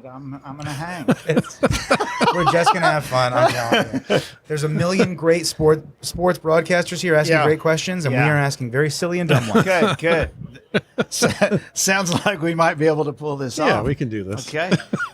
I'm going to hang. We're just going to have fun. I'm telling you. There's a million great sports broadcasters here asking great questions, and we are asking very silly and dumb ones. Good. Sounds like we might be able to pull this off. Yeah, we can do this. Okay.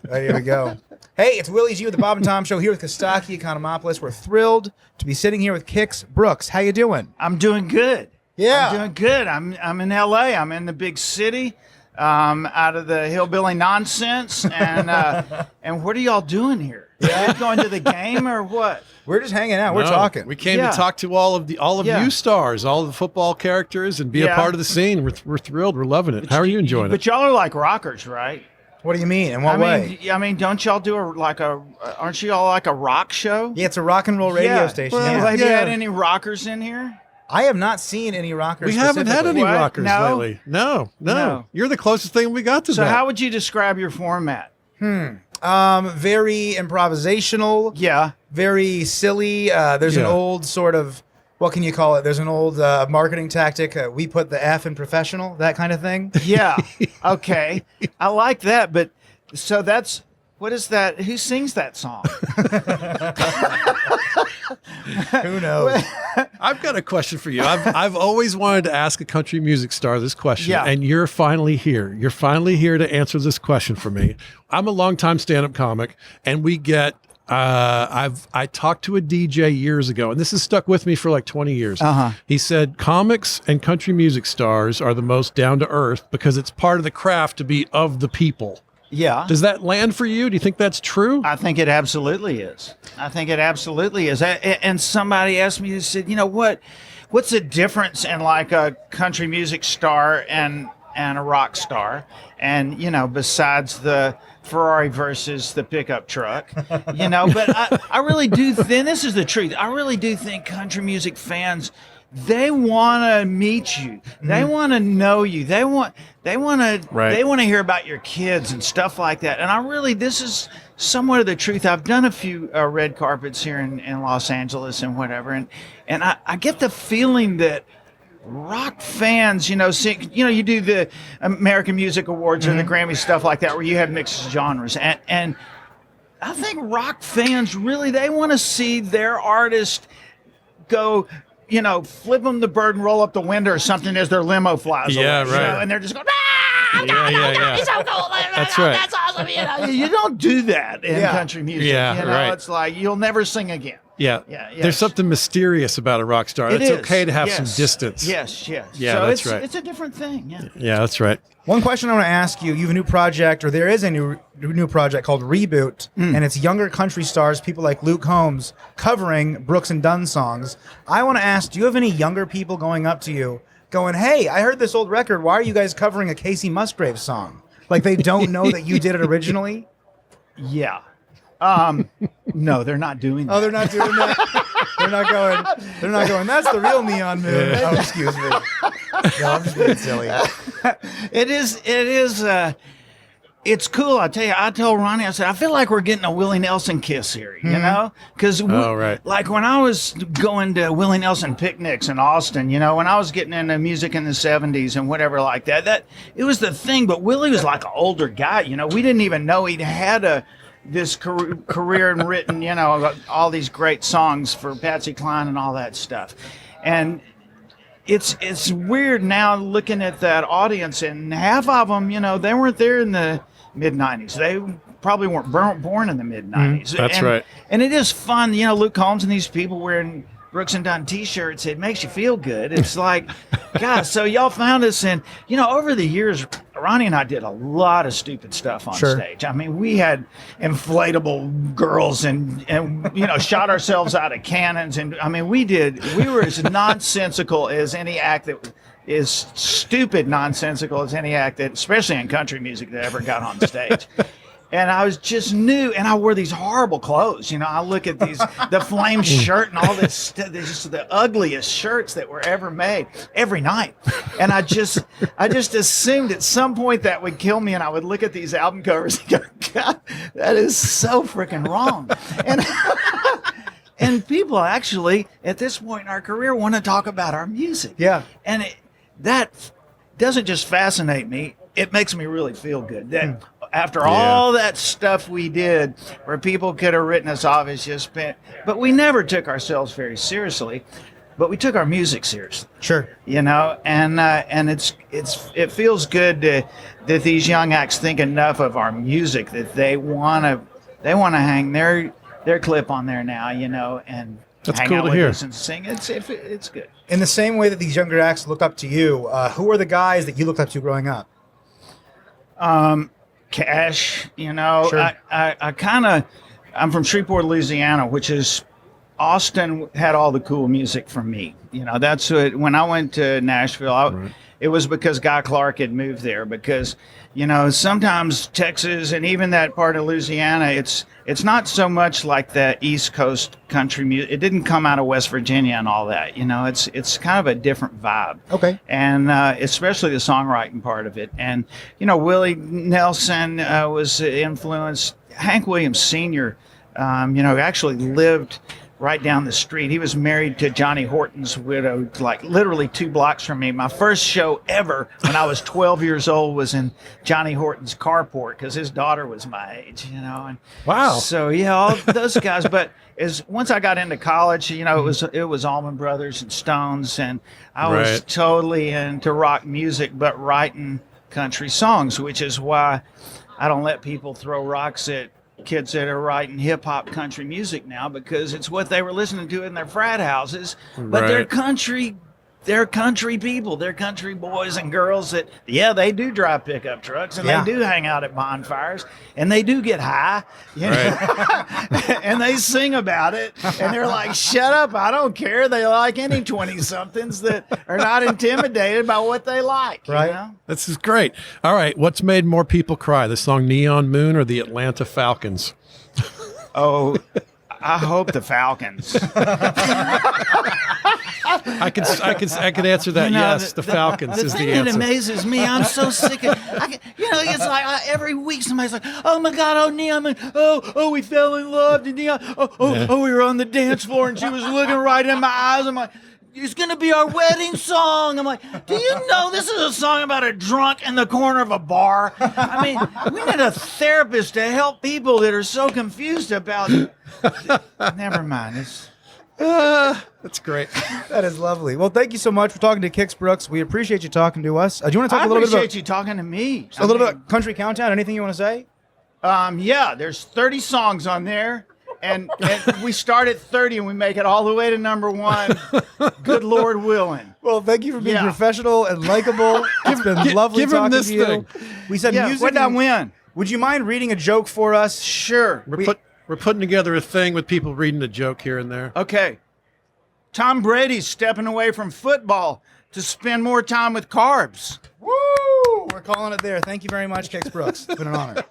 Right, here we go. Hey, it's Willie G with the Bob and Tom Show here with Costaki, Economopoulos. We're thrilled to be sitting here with Kix Brooks. How you doing? I'm doing good. Yeah. I'm doing good. I'm in L.A. I'm in the big city. Out of the hillbilly nonsense, and what are y'all doing here? Yeah, going to the game or what? We're just hanging out. We're talking. We came to talk to all of you stars, all of the football characters, and be a part of the scene. We're thrilled. We're loving it. How are you enjoying it? But y'all are like rockers, right? What do you mean? In what way? I mean, don't y'all do aren't you all like a rock show? Yeah, it's a rock and roll radio station. Well, have you had any rockers in here? I have not seen any rockers. We haven't had any rockers lately. No. You're the closest thing we got to that. So how would you describe your format? Very improvisational. Yeah. Very silly. There's an old sort of, what can you call it? There's an old marketing tactic. We put the F in professional, that kind of thing. Yeah. Okay. I like that. But so what is that? Who sings that song? Who knows? I've got a question for you. I've always wanted to ask a country music star this question, and you're finally here. You're finally here to answer this question for me. I'm a longtime stand-up comic, and we get I talked to a DJ years ago, and this has stuck with me for like 20 years. He said comics and country music stars are the most down to earth because it's part of the craft to be of the people. Yeah. Does that land for you? Do you think that's true? I think it absolutely is. And somebody asked me, they said, you know, what's the difference in like a country music star and a rock star? And, you know, besides the Ferrari versus the pickup truck, you know, but I really do think, this is the truth, I really do think country music fans, they want to meet you. They want to know you. They want to hear about your kids and stuff like that. And this is somewhat of the truth. I've done a few red carpets here in Los Angeles and whatever, and I get the feeling that rock fans, you know, you do the American Music Awards or the Grammy stuff like that, where you have mixed genres, and I think rock fans really, they want to see their artist go, you know, flip them the bird and roll up the window or something as their limo flies away. Yeah, right. You know, and they're just going, yeah. He's so cool. That's right. That's awesome. You know, you don't do that in country music. Yeah, you know, right. It's like you'll never sing again. Yeah. There's something mysterious about a rock star. It's okay to have some distance. Yes. Yeah, so that's right. It's a different thing. Yeah. Yeah, that's right. One question I want to ask you: you have a new project, or there is a new project called Reboot, and it's younger country stars, people like Luke Combs, covering Brooks and Dunn songs. I want to ask: do you have any younger people going up to you, going, "Hey, I heard this old record. Why are you guys covering a Casey Musgraves song?" Like they don't know that you did it originally. Yeah. No, they're not doing that. Oh, they're not doing that. They're not going. That's the real Neon Moon. Oh, excuse me. No, I'm just being silly. It is. It's cool. I tell you, I told Ronnie, I said, I feel like we're getting a Willie Nelson kiss here, you know? Because like when I was going to Willie Nelson picnics in Austin, you know, when I was getting into music in the 70s and whatever like that it was the thing. But Willie was like an older guy, you know. We didn't even know he'd had this career and written, you know, all these great songs for Patsy Cline and all that stuff. And it's weird now looking at that audience, and half of them, you know, they weren't there in the mid-90s. They probably weren't born in the mid-90s. That's right. And it is fun, you know, Luke Combs and these people wearing Brooks and Dunn t-shirts. It makes you feel good. It's like, God, so y'all found us, and, you know, over the years, Ronnie and I did a lot of stupid stuff on stage. I mean, we had inflatable girls and you know, shot ourselves out of cannons. And I mean, we were as nonsensical as any act that is stupid nonsensical as any act that, especially in country music, that ever got on stage. And I was just new, and I wore these horrible clothes. You know, I look at the flame shirt and all this stuff, just the ugliest shirts that were ever made every night. And I just assumed at some point that would kill me, and I would look at these album covers and go, God, that is so freaking wrong. And people actually, at this point in our career, want to talk about our music. Yeah. And that doesn't just fascinate me. It makes me really feel good that after all that stuff we did, where people could have written us off as just but we never took ourselves very seriously, but we took our music seriously. Sure. You know, and it feels good that these young acts think enough of our music that they wanna hang their clip on there now, you know, and that's hang cool out to with hear. us and sing. It's good. In the same way that these younger acts looked up to you, who are the guys that you looked up to growing up? Cash, you know. Sure. I'm from Shreveport, Louisiana, which is Austin had all the cool music for me. You know, that's what, when I went to Nashville, it was because Guy Clark had moved there. Because, you know, sometimes Texas and even that part of Louisiana, it's not so much like that East Coast country music. It didn't come out of West Virginia and all that. You know, it's kind of a different vibe. Okay. And especially the songwriting part of it. And, you know, Willie Nelson was influenced. Hank Williams Sr., you know, actually lived right down the street. He was married to Johnny Horton's widow, like literally 2 blocks from me. My first show ever when I was 12 years old was in Johnny Horton's carport because his daughter was my age, you know. And Wow. So, yeah, all those guys. But once I got into college, you know, it was Allman Brothers and Stones, and I was totally into rock music, but writing country songs, which is why I don't let people throw rocks at kids that are writing hip-hop country music now, because it's what they were listening to in their frat houses. But they're country people, they're country boys and girls that, they do drive pickup trucks, and they do hang out at bonfires, and they do get high, you know? And they sing about it, and they're like, shut up, I don't care. They like any 20-somethings that are not intimidated by what they like, right? You know? This is great. All right, what's made more people cry, the song Neon Moon or the Atlanta Falcons? Oh, I hope the Falcons. I could answer that. You know, yes, the Falcons is the thing answer. that amazes me, I'm so sick of, you know, it's like every week somebody's like, oh my God, oh Neon, we fell in love, and Neon, we were on the dance floor and she was looking right in my eyes. I'm like, it's going to be our wedding song. I'm like, do you know this is a song about a drunk in the corner of a bar? I mean, we need a therapist to help people that are so confused about it. Never mind. That's great. That is lovely. Well, thank you so much for talking to Kix Brooks. We appreciate you talking to us. Do you want to talk a little bit about... I appreciate you talking to me. A little bit about Country Countdown. Anything you want to say? Yeah, there's 30 songs on there. And we start at 30 and we make it all the way to number 1. Good Lord willing. Well, thank you for being professional and likable. It's been lovely give him talking this to you. thing. We said music. What did I win? Would you mind reading a joke for us? Sure. We're putting together a thing with people reading a joke here and there. Okay. Tom Brady's stepping away from football to spend more time with carbs. Woo! We're calling it there. Thank you very much, Kix Brooks. It's been an honor.